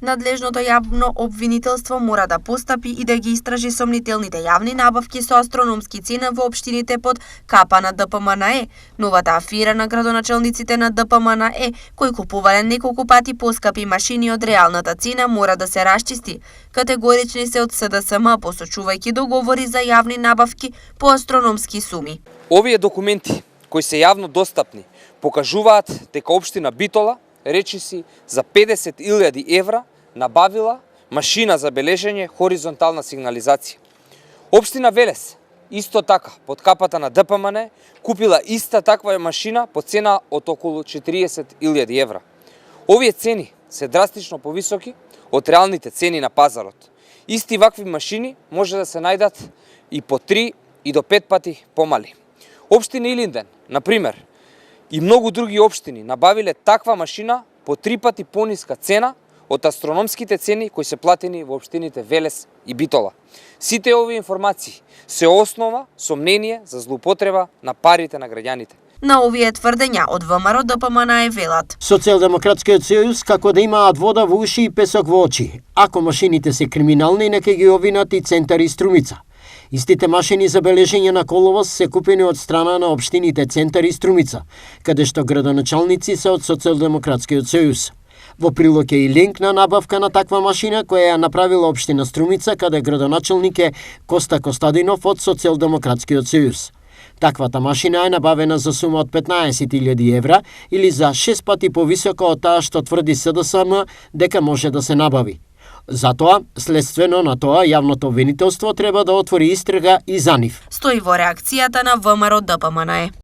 Надлежното јавно обвинителство мора да постапи и да ги истражи сомнителните јавни набавки со астрономски цена во општините под капа на ДПМН. Новата афира на градоначалниците на ДПМН кои купувале неколку пати поскапи машини од реалната цена мора да се расчисти. Категорични се од СДСМ, посочувајќи договори за јавни набавки по астрономски суми. Овие документи кои се јавно достапни покажуваат дека општина Битола речиси за 50.000 евра набавила машина за бележење хоризонтална сигнализација. Општина Велес исто така под капата на ДПМН купила иста таква машина по цена од околу 40.000 евра. Овие цени се драстично повисоки од реалните цени на пазарот. Исти вакви машини може да се најдат и по 3 и до 5 пати помали. Општина Илинден, например, и многу други општини набавиле таква машина по 3 пати пониска цена од астрономските цени кои се платени во општините Велес и Битола. Сите овие информации се основа со мнение за злоупотреба на парите на граѓаните. На овие тврдења од ВМРО ДПМН велат: Социјалдемократскиот сојуз како да имаат вода во уши и песок во очи. Ако машините се криминални, нека ги овинат и Центар и Струмица. Истите машини за бележење на коловоз се купени од страна на општините Центар и Струмица, каде што градоначалници се од Социјалдемократскиот сојуз. Во прилог е и линк на набавка на таква машина која ја направила општина Струмица, каде градоначалник е Коста Костадинов од Социјалдемократскиот сојуз. Таквата машина е набавена за сума од 15.000 евра или за 6 пати повисока од таа што тврди СДСМ дека може да се набави. Затоа, следствено на тоа, јавното обвинителство треба да отвори истрага и за нив. Стои во реакцијата на ВМРО ДПМН.